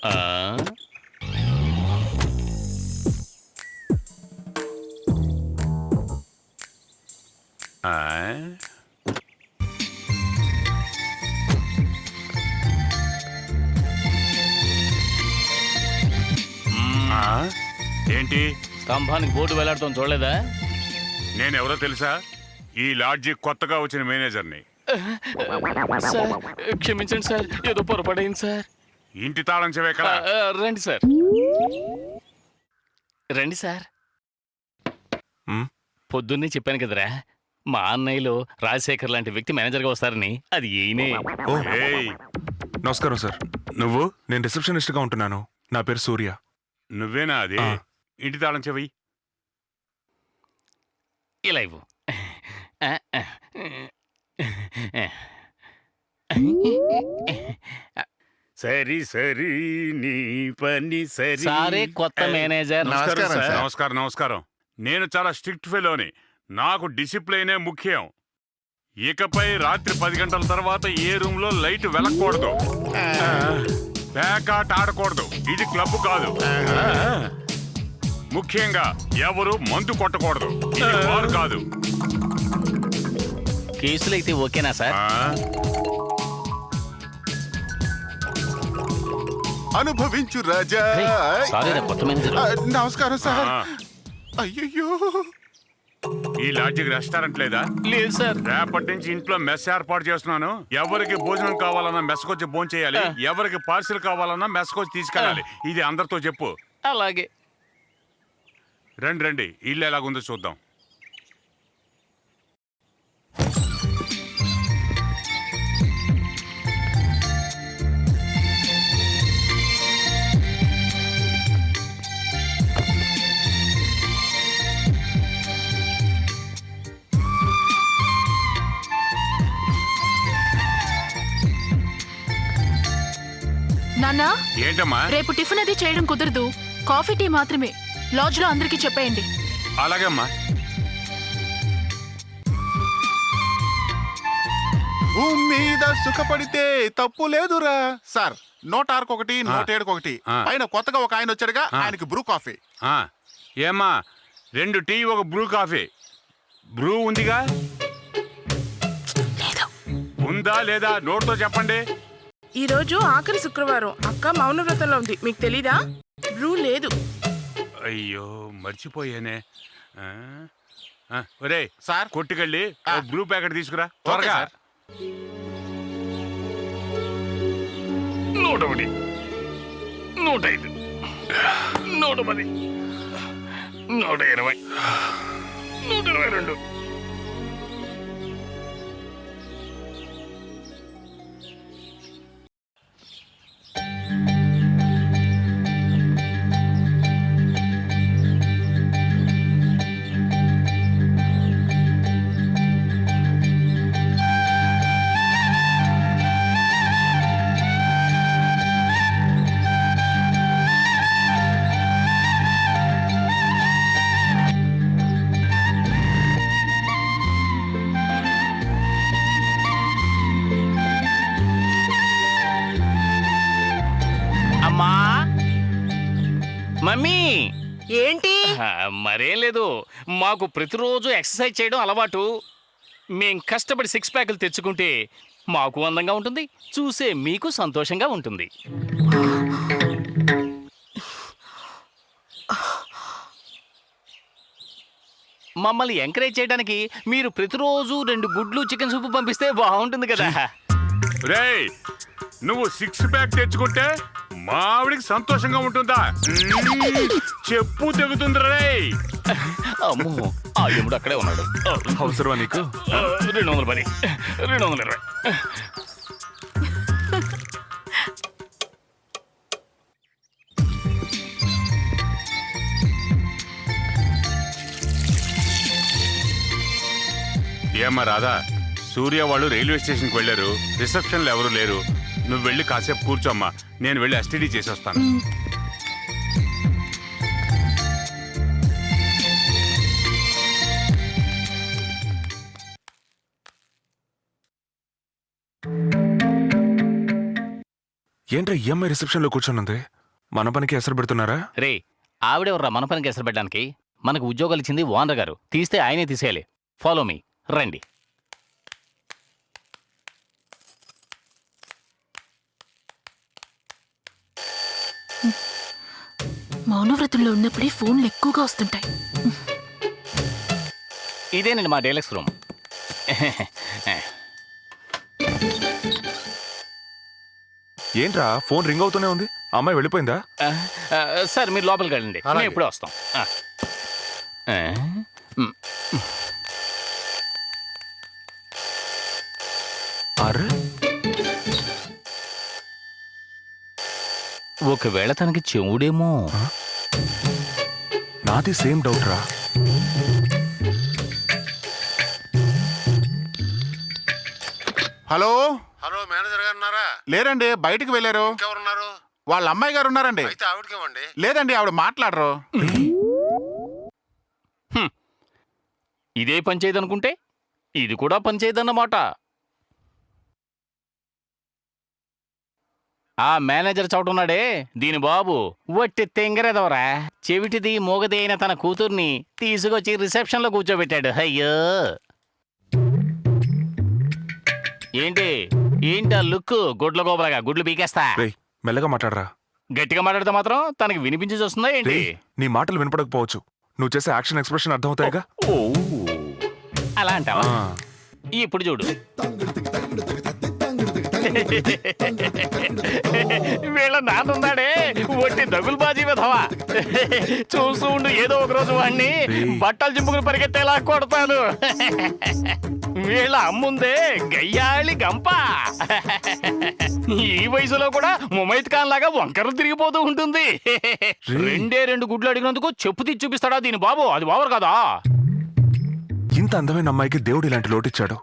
ఆ? ఆ? ఆ? ఏంటి? స్తంభానికి బోర్డు వేలాడుతాం చూడలేదా? నేనెవరో తెలుసా? ఈ లాడ్జి కొత్తగా వచ్చిన మేనేజర్ని. సార్ క్షమించండి సార్, ఏదో పొరపాటైంది సార్. ఇంటి తాళం చెవి ఎక్కడ? రండి సార్, రండి సార్. పొద్దున్నే చెప్పాను కదరా, మా అన్నయ్యలో రాజశేఖర్ లాంటి వ్యక్తి మేనేజర్గా వస్తారని. అది ఈయనే. ఏయ్, నమస్కారం సార్. నువ్వు నేను రిసెప్షనిస్ట్గా ఉంటున్నాను. నా పేరు సూర్య. నువ్వేనా అది? ఇంటి తాళం చెవి. ఇలా ఇవ్వు. సరి సరి నీ పని సరి. సారే కొత్త మేనేజర్. నమస్కారం సార్. నమస్కారం నమస్కారం. నేను చాలా స్ట్రిక్ట్ ఫెలోని. నాకు డిసిప్లైనే ముఖ్యం. ఇకపై రాత్రి 10 గంటల తర్వాత ఏ రూమ్ లో లైట్ వెలగకూడదు, పేకాట ఆడకూడదు. ఇది క్లబ్ కాదు. ముఖ్యంగా ఎవరు మందు కొట్టకూడదు. ఇది బార్ కాదు. కేసులు అయితే ఓకేనా సార్? అనుభవించు రాజా. సారీ కొత్త మేనేజర్. నమస్కారం సార్. అయ్యయ్యో, ఈ లాడ్జికి రెస్టారెంట్ లేదా? లేదు సార్. రేపటి నుంచి ఇంట్లో మెస్ ఏర్పాటు చేస్తున్నాను. ఎవరికి భోజనం కావాలన్నా మెస్కొచ్చి భోజనం చేయాలి. ఎవరికి పార్సిల్ కావాలన్నా మెస్కొచ్చి తీసుకెళ్ళాలి. ఇది అందరితో చెప్పు. అలాగే. రండి రండి, ఇల్లు ఎలాగుందో చూద్దాం. నాన్నా, ఏంటమ్మా? రేపు టిఫిన్ అది చేయడం కుదరదు. కాఫీ టీ మాత్రమే. లాడ్జ్ లో అందరికీ చెప్పేయండి. అలాగమ్మా. భూమి మీద సుఖపడితే తప్పు లేదురా. సార్, 106 107 పైన కొత్తగా ఒక ఆయన వచ్చాడుగా, ఆయనకి బ్రూ కాఫీ. ఏమ్మా, 2 టీ 1 బ్రూ కాఫీ. బ్రూ ఉందిగా? ఉందా లేదా నోట్తో చెప్పండి. ఈ రోజు ఆఖరి శుక్రవారం. అక్క మౌన వ్రతంలో ఉంది, మీకు తెలీదా? బ్రూ లేదు. అయ్యో, మర్చిపోయానే. ఒరే సార్, కొట్టుకెళ్ళి బ్రూ ప్యాకెట్ తీసుకురా త్వరగా. 101, 105, 110, 120, 122. అమ్మా, మమ్మీ. ఏంటి? మరేం లేదు, మాకు ప్రతిరోజు ఎక్సర్సైజ్ చేయడం అలవాటు. మేం కష్టపడి 6 ప్యాకులు తెచ్చుకుంటే మాకు అందంగా ఉంటుంది, చూసే మీకు సంతోషంగా ఉంటుంది. మమ్మల్ని ఎంకరేజ్ చేయడానికి మీరు ప్రతిరోజు 2 గుడ్లు చికెన్ సూప్ పంపిస్తే బాగుంటుంది కదా. రేయ్, నువ్వు 6 ప్యాక్ తెచ్చుకుంటే మా ఆవిడికి సంతోషంగా ఉంటుందా? చెప్పు తెగుతుంది రేయ్. అమ్మో, ఆ యముడు అక్కడే ఉన్నాడు. అవసరమా నీకు? 210, 220. ఏమ్మా రాధా, సూర్య వాళ్ళు రైల్వే స్టేషన్కి వెళ్ళారు. రిసెప్షన్లో ఎవరు లేరు. నువ్వు వెళ్ళి కాసేపు కూర్చోమ్మా, నేను వెళ్ళి ఎస్టీడీ చేసి వస్తాను. ఏంట్రా ఈఎంఐ రిసెప్షన్ లో కూర్చొనుంది? మన పనికి ఎసరు పెడుతున్నారా? రే ఆవిడెవర్రా మన పనికి ఎసరు పెట్టడానికి? మనకు ఉద్యోగాలు ఇచ్చింది ఓనర్ గారు. తీస్తే ఆయనే తీసేయాలి. ఫాలో మీ, రండి. మౌనవ్రతంలో ఉన్నప్పుడే ఫోన్లు ఎక్కువగా వస్తుంటాయి. ఇదేనండి మా డీలక్స్ రూమ్. ఏంట్రా ఫోన్ రింగ్ అవుతూనే ఉంది? అమ్మాయి వెళ్ళిపోయిందా? సార్ మీరు లోపలికి వెళ్ళండి, మేము ఇప్పుడే వస్తాం. అరే ఒకవేళ తనకి చెవుడేమో. నాది సేమ్ డౌట్ రా. హలో హలో, మేనేజర్ గారు ఉన్నారా? లేరండి, బయటికి వెళ్ళారు. ఎవరున్నారు? వాళ్ళ అమ్మాయి గారు ఉన్నారండి. అయితే ఆవిడకేమండి? లేదండి, ఆవిడ మాట్లాడరు. ఇదే పని చేయదనుకుంటే ఇది కూడా పని చేయదన్నమాట. ఆ మేనేజర్ చౌటున్నాడే దీని బాబు వట్టి తెంగరేదవరా. చెవిటిది మోగది అయిన తన కూతుర్ని తీసుకొచ్చి రిసెప్షన్లో కూర్చోబెట్టాడు. అయ్యో ఏంటి ఆ లుక్? గుడ్ల గోబరగా గుడ్లు పీకేస్తా. రేయ్ మెల్లగా మాట్లాడరా. గట్టిగా మాట్లాడితే మాత్రం తనకి వినిపించి వస్తుందా ఏంటి? రేయ్ నీ మాటలు వినపడకపోవచ్చు, నువ్వు చేసే యాక్షన్ ఎక్స్ప్రెషన్ అర్థమవుతాయిగా. ఓ అలా అంటావా? ఆ, ఇప్పుడు చూడు. వీళ్ళ నాన్నున్నాడే ఒట్టి దగులుబాజీ విధవా. చూస్తూ ఉండు, ఏదో ఒక రోజు వాడిని బట్టలు చింపుకుని పరిగెత్తేలా కొడతాను. వీళ్ళ అమ్ముందే గయ్యాళి గంప. ఈ వయసులో కూడా ముమైత్ ఖాన్ లాగా వంకరలు తిరిగిపోతూ ఉంటుంది. రెండు గుడ్లు అడిగినందుకు చెప్పు తీసి చూపిస్తాడా దీని బాబు? అది బావరు కదా. ఇంత అందమైన అమ్మాయికి దేవుడు ఇలాంటి లోటిచ్చాడు.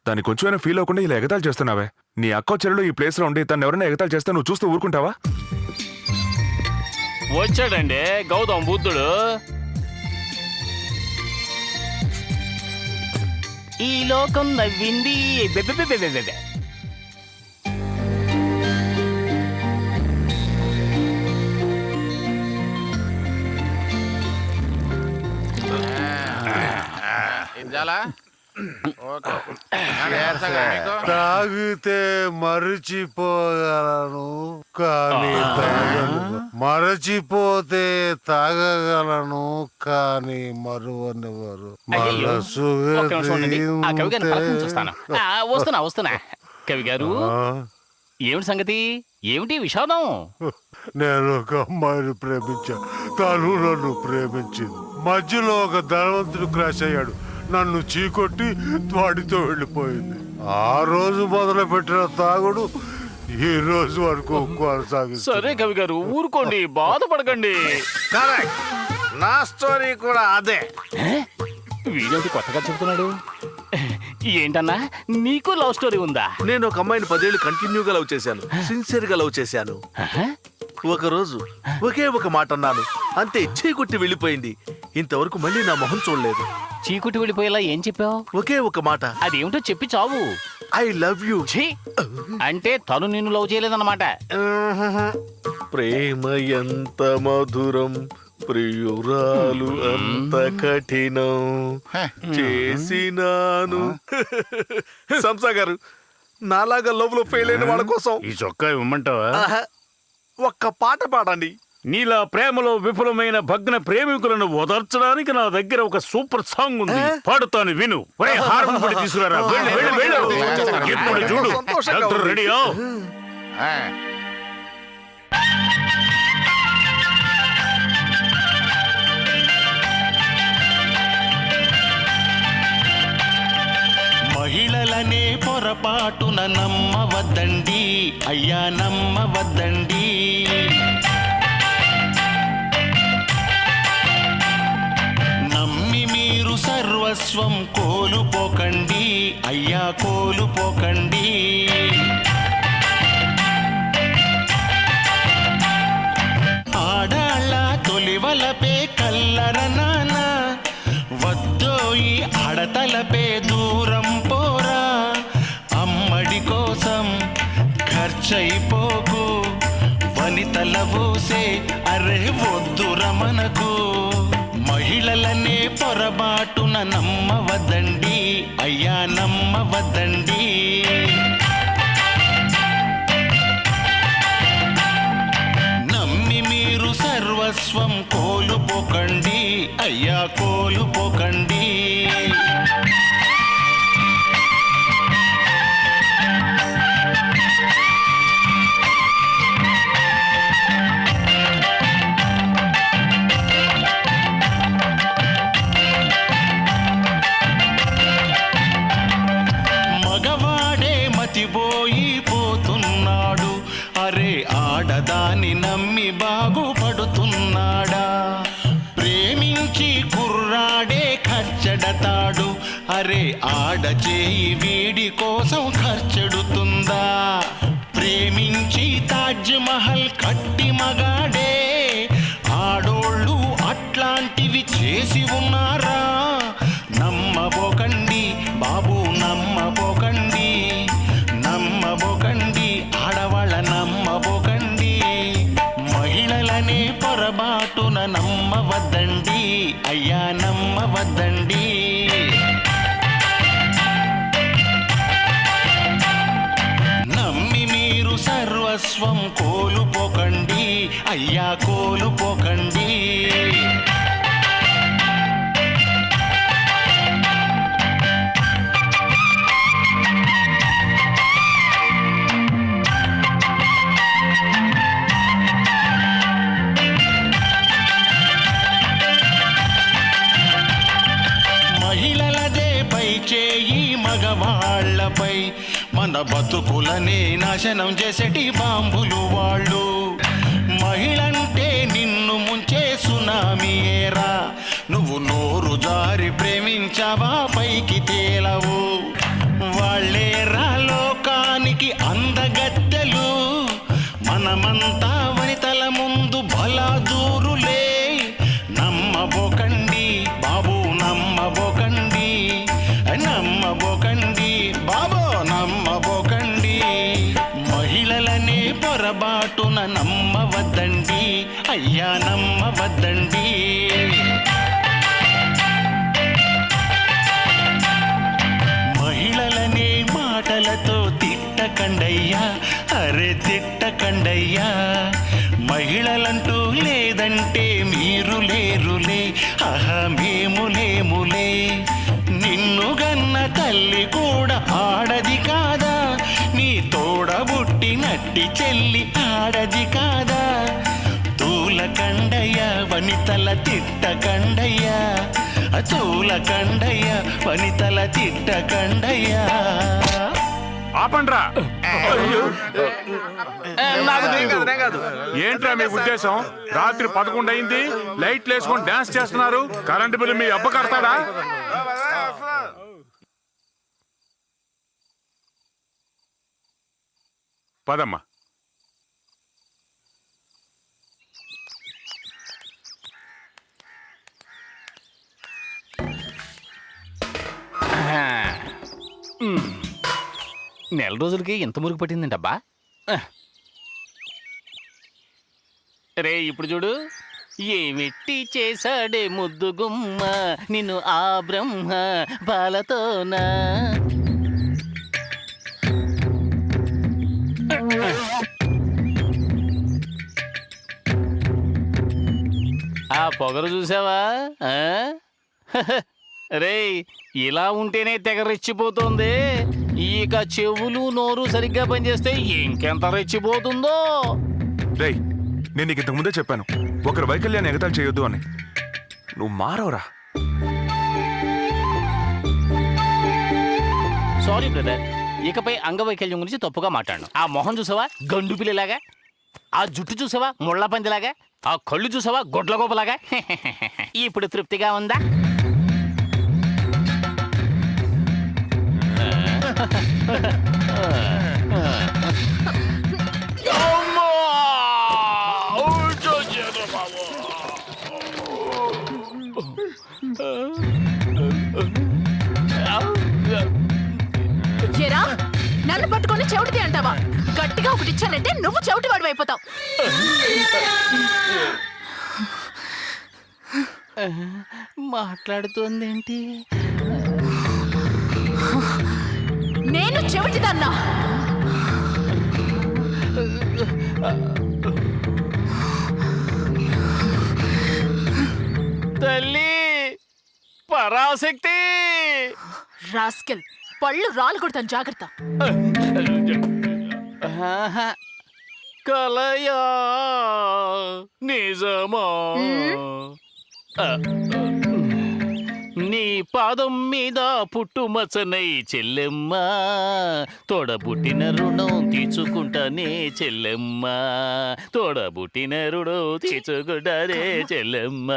దాన్ని కొంచెమైనా ఫీల్ అవ్వకుండా ఇలా ఎగతాలు చేస్తున్నావే. నీ అక్క చెల్లెలు ఈ ప్లేస్ లో ఉండి తను ఎవరైనా ఎగతాలు చేస్తే నువ్వు చూస్తూ ఊరుకుంటావా? వచ్చాడండి గౌతమ్ బుద్ధుడు. ఈ లోకం నవ్వింది. బెబెబెబెబెబెబె. ఇంజాలా? ఓకే. తాగితే మరచిపోగలను కానీ తాగను, మరచిపోతే తాగగలను కానీ మరువనివ్వరు. అయ్యయ్యో. ఒక్క నిమిషం ఉండండి. ఆ కవి గారిని పలకరించొస్తాను. వస్తున్నా కవి గారు. ఏమిటి సంగతి? ఏమిటి విషాదం? నేను ఒక అమ్మాయిని ప్రేమించా, తను నన్ను ప్రేమించింది. మధ్యలో ఒక ధనవంతుడు క్రాష్ అయ్యాడు, నన్ను చీకొట్టి వాడితో వెళ్ళిపోయింది. ఆ రోజు మొదలు పెట్టిన తాగుడు ఈ రోజు వరకు కొనసాగిస్తుంది. సరే కవి గారు ఊరుకోండి, బాధపడకండి. కరెక్ట్, నా స్టోరీ కూడా అదే. వీడేంటి కొత్తగా చెబుతున్నాడు? ఏంటన్నా నీకు లవ్ స్టోరీ ఉందా? నేను ఒక అమ్మాయిని 10 ఏళ్ళు కంటిన్యూగా లవ్ చేశాను, సిన్సియర్ గా లవ్ చేశాను. ఒక రోజు ఒకే ఒక మాట అన్నాను, అంతే చీకొట్టి వెళ్ళిపోయింది. ఇంతవరకు మళ్ళీ నా మొహం చూడలేదు. చీకుటి వెళ్ళిపోయేలా ఏం చెప్పావు? ఒకే ఒక మాట, అదేమిటో చెప్పి చావు. I love you. ఛీ! అంటే తను నిన్ను లవ్ చేయలేదన్నమాట. ప్రేమ ఎంత మధురం, ప్రియురాలు అంత కఠినం చేసినాను. సంసా గారు, నాలాగా లవ్ లో ఫెయిల్ అయిన వాళ్ళ కోసం ఈ చొక్కా ఇవ్వమంటావా? ఒక్క పాట పాడండి. నీలా ప్రేమలో విఫలమైన భగ్న ప్రేమికులను ఓదార్చడానికి నా దగ్గర ఒక సూపర్ సాంగ్ ఉంది, పాడుతాను విను. ఒరేయ్, హార్మోన్ పడి తీసుకురారా. వెళ్ళు, వెళ్ళు, వెళ్ళు. ఇప్పుడు చూడు, డాక్టర్ రెడీయా? మహిళలనే పొరపాటున నమ్మవద్దండి, అయ్యా నమ్మవద్దండి. నమ్మి మీరు సర్వస్వం కోల్పోకండి, అయ్యా కోల్పోకండి. ఆడాళ్ళ తొలివలపే కల్లర నాన్న, వద్దోయి ఆడతలపే దూరం పోరా. అమ్మడి కోసం ఖర్చయిపోకు, వనితల ఊసే అరే వద్దుర మనకు మహిళలనే పొరబాటున నమ్మవద్దండి అయ్యా నమ్మవద్దండి నమ్మి మీరు సర్వస్వం కోల్పోకండి అయ్యా కోల్పోకండి మగవాడే మతిపోయిపోతున్నాడు అరే ఆడదాని నమ్మి బాగుపడుతున్నాడా ప్రేమించి కుర్రాడే ఖర్చడతాడు అరే ఆడ చేయి వీడి కోసం ఖర్చెడుతుందా ప్రేమించి తాజ్ మహల్ కట్టి మగాడే ఆడోళ్ళు అట్లాంటివి చేసి ఉన్నారా నమ్మబోకండి బాబు నమ్మబోకండి నమ్మబోకండి ఆడవాళ్ళ నమ్మబోకండి మహిళలనే పొరబాటున నమ్మవద్దండి అయ్యా నమ్మవద్దండి నమ్మి మీరు సర్వస్వం కోల్పోకండి అయ్యా కోల్పోకండి మహిళలదే పై చేయి మగవాళ్లపై మన బతుకులనే నాశనం చేసేటి బాంబులు వాళ్ళు మహిళంటే నిన్ను ముంచే సునామీయేరా నువ్వు నోరు జారి ప్రేమించావా పైకి తేలవు వాళ్ళేరా లోకానికి అందగత్తెలు మనమంతా వనితల ముందు బలాదూరులే నమ్మబోకండి బాబు నమ్మబోకండి నమ్మబోకండి బాబు నమ్మబోకండి మహిళలనే పొరబాటున నమ్మవద్దండి అయ్యా నమ్మవద్దండి మహిళలనే మాటలతో తిట్టకండయ్యా అరే తిట్టకండయ్యా మహిళలంటూ లేదంటే మీరు లేరులే ఆహా మేము లేములే నిన్ను గన్న తల్లి కూడా ఆడది కాదా నీ తోడబుట్టినట్టి చెల్లి ఆడది కాదా తూలకండయ్య వనితల తిట్టకండయ్య తూలకండయ్య వనితల తిట్టకండయ్య ఆపండ్రా కాదు ఏంట్రా మీ ఉద్దేశం రాత్రి 11 అయింది లైట్లు వేసుకొని డాన్స్ చేస్తున్నారు కరెంటు బిల్లు మీ అబ్బ కడతాడా పదమ్మా నెల రోజులకి ఎంత మురుగు పట్టిందంటబ్బా రే ఇప్పుడు చూడు ఏమిట్టి చేశాడే ముద్దు గుమ్మ నిన్ను ఆ బ్రహ్మ బాలతోనా ఆ పొగరు చూసావా రేయ్ ఇలా ఉంటేనే తెగ రెచ్చిపోతుంది ఇక చెవులు నోరు సరిగ్గా పనిచేస్తే ఇంకెంత రెచ్చిపోతుందో రేయ్ నేను నీకు ఇంతకు ముందే చెప్పాను ఒకరి వైకల్యాన్ని ఎగతాళి చేయొద్దు అని నువ్వు మారవరా సారీ బ్రదర్ ఇకపై అంగవైకల్యం గురించి తప్పుగా మాట్లాడను ఆ మొహం చూసావా గండు పిల్లలాగా ఆ జుట్టు చూసావా ముళ్ళ పందిలాగా ఆ కళ్ళు చూసావా గొడ్ల గోపలాగా ఇప్పుడు తృప్తిగా ఉందా ఏరా నన్ను పట్టుకొని చెవిటిది అంటావా గట్టిగా ఒకటి ఇచ్చానంటే నువ్వు చెవిటి వాడు అయిపోతావు. మాట్లాడుతోందేంటి? నేను చెవిటిదన్నా. తల్లి పరాశక్తి. రాస్కెల్, పళ్ళు రాలు కొడతాను, జాగ్రత్త. ఆహా. కలయా నిజమా? నీ పాదం మీద పుట్టుమచ్చనై చెల్లెమ్మ, తోడబుట్టిన రుణం తీర్చుకుంటానే చెల్లెమ్మ, తోడబుట్టిన రుణం తీర్చుకుంటానే చెల్లెమ్మ.